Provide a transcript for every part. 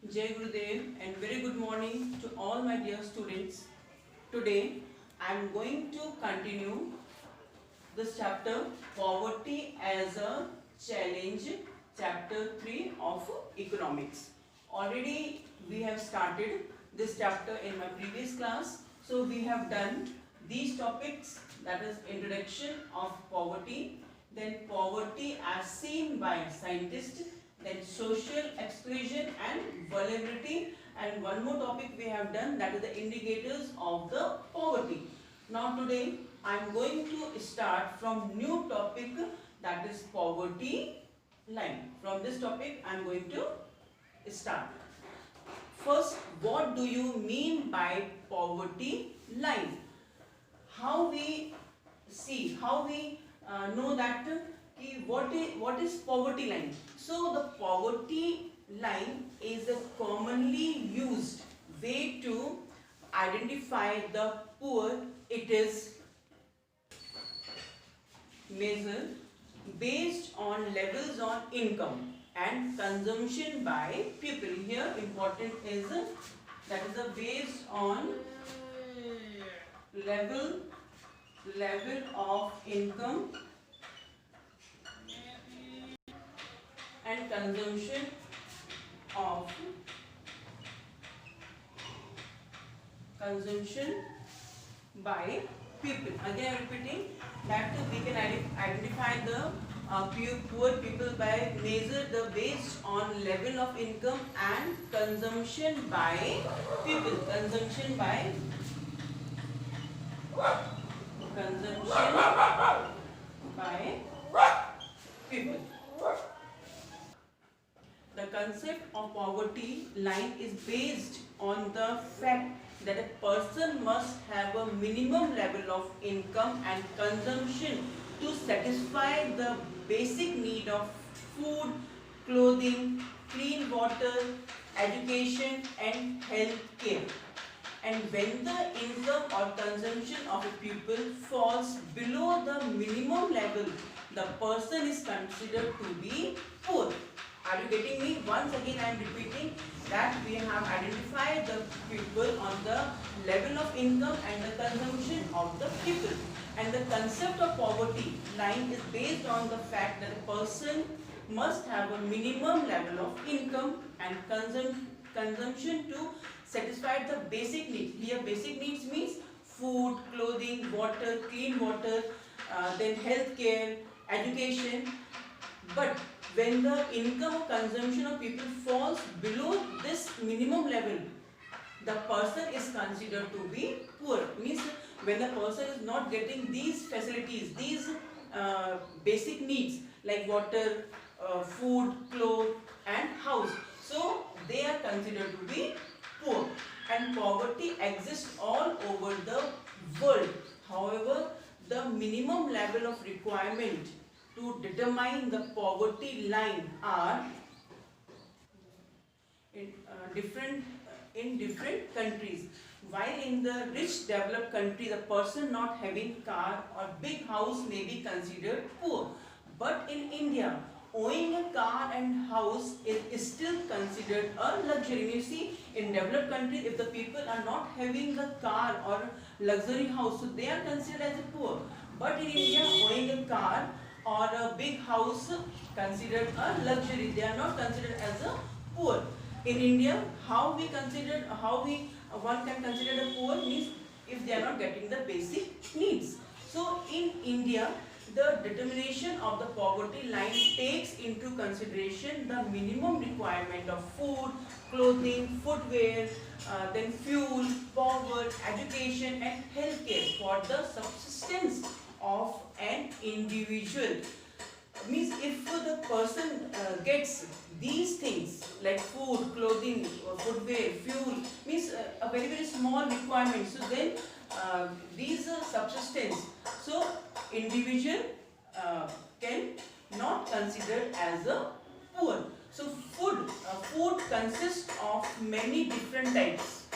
Jai Gurudev and very good morning to all my dear students. Today I am going to continue this chapter Poverty as a Challenge, chapter 3 of economics. Already we have started this chapter in my previous class. So we have done these topics, that is introduction of poverty, then poverty as seen by scientists, then social exclusion and vulnerability, and one more topic we have done, that is the indicators of the poverty. Now today I am going to start from new topic, that is poverty line. From this topic I am going to start. First, what do you mean by poverty line? How we know that what is poverty line. So the poverty line is a commonly used way to identify the poor. It is measured based on levels on income and consumption by people. Here important is that is based on level of income and consumption by people. Again repeating that we can identify the poor people by measure the based on level of income and consumption by people. Consumption by people. The concept of poverty line is based on the fact that a person must have a minimum level of income and consumption to satisfy the basic need of food, clothing, clean water, education and health care. And when the income or consumption of a pupil falls below the minimum level, the person is considered to be poor. Are you getting me? Once again I am repeating that we have identified the pupil on the level of income and the consumption of the pupil. And the concept of poverty line is based on the fact that a person must have a minimum level of income and consumption to satisfy the basic needs. Here basic needs means food, clothing, water, clean water, then health care, education. But when the income or consumption of people falls below this minimum level, the person is considered to be poor. Means when the person is not getting these facilities, these basic needs like water, food, clothes and house, so they are considered to be poor. And poverty exists all over the world. However, the minimum level of requirement to determine the poverty line are in different countries. While in the rich developed country, the person not having car or big house may be considered poor. But in India, owning a car and house is still considered a luxury. You see, in developed countries, if the people are not having a car or luxury house, so they are considered as a poor. But in India, owning a car or a big house considered a luxury. They are not considered as a poor. In India, one can consider a poor means if they are not getting the basic needs. So in India, the determination of the poverty line takes into consideration the minimum requirement of food, clothing, footwear, then fuel, power, education and health care for the subsistence of an individual. Means if the person gets these things like food, clothing, footwear, fuel, means a very small requirement, so then these are subsistence, so individual can not considered as a poor. So food consists of many different types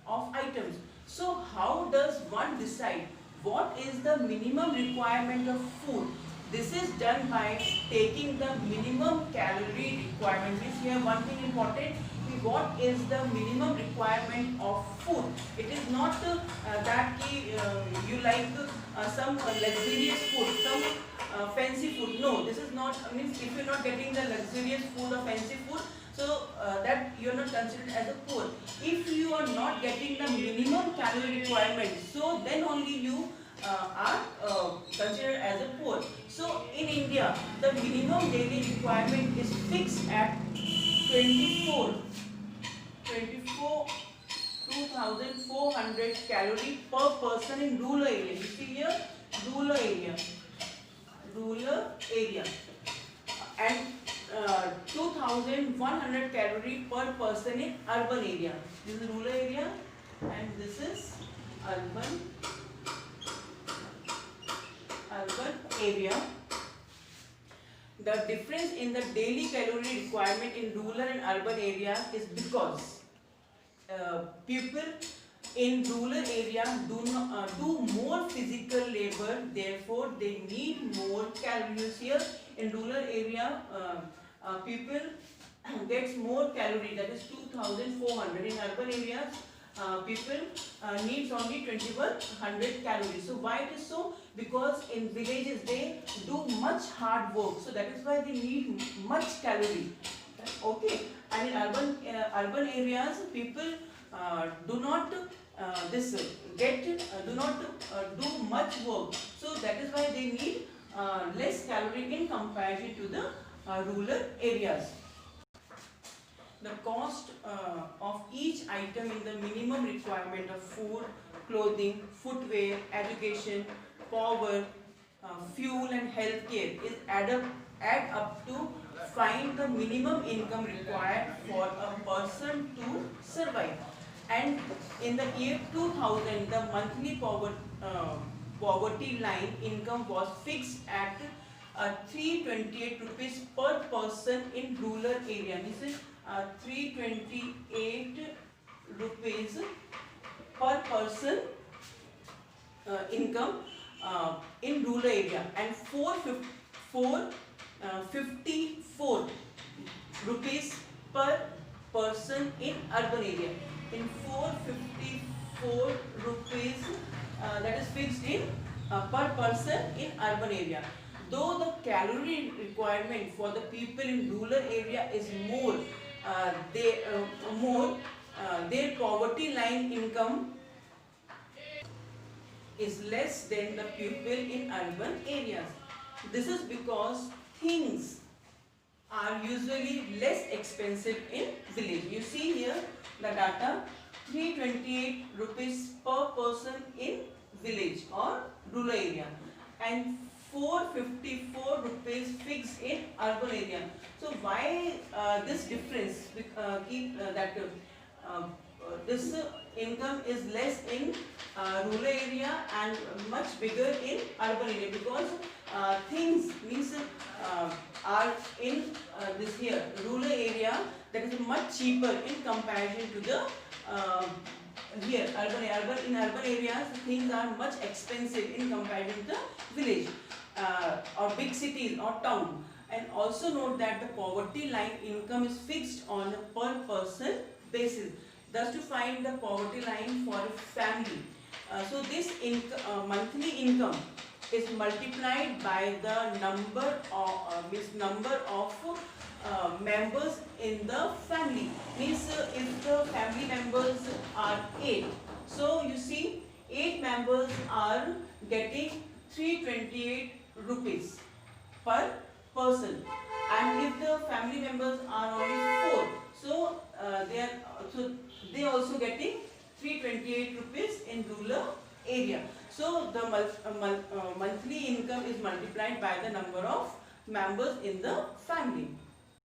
of items. So how does one decide what is the minimum requirement of food? This is done by taking the minimum calorie requirement. Means here one thing important, what is the minimum requirement of food. It is not that you like some luxurious food, some fancy food. No, this is not, means if you are not getting the luxurious food or fancy food, so that you are not considered as a poor. If you are not getting the minimum calorie requirement, so then only you are considered as a poor. So in India, the minimum daily requirement is fixed at 24,400 calorie per person in rural area. You see here, rural area, and 2,100 calorie per person in urban area. This is rural area, and this is urban area. The difference in the daily calorie requirement in rural and urban area is because people in rural area do more physical labor, therefore they need more calories. Here in rural area, people gets more calorie, that is 2,400. In urban areas, people needs only 2,100 calories. So why it is so? Because in villages they do much hard work, so that is why they need much calorie. Okay, and in urban areas, people do not do much work, so that is why they need less calorie in comparison to the rural areas. The cost of each item in the minimum requirement of food, clothing, footwear, education, power, fuel and healthcare is add up to find the minimum income required for a person to survive. And in the year 2000, the monthly poverty line income was fixed at 328 rupees per person in rural area. This is 328 rupees per person income in rural area, and 454 rupees per person in urban area. In 454 rupees that is fixed in per person in urban area. Though the calorie requirement for the people in rural area is more, their poverty line income is less than the people in urban areas. This is because things are usually less expensive in village. You see here the data, 328 rupees per person in village or rural area, and 454 rupees fixed in urban area. So why this difference? This income is less in rural area and much bigger in urban area, because things means are in this here rural area, that is much cheaper in comparison to the here in urban areas. Things are much expensive in comparison to the village or big cities or town. And also note that the poverty line income is fixed on a per person basis. Thus, to find the poverty line for a family, so this monthly income is multiplied by the number of members in the family. Means if the family members are 8, so you see 8 members are getting 328 rupees per person, and if the family members are only 4, so they also getting 328 rupees in rural area. So the monthly income is multiplied by the number of members in the family.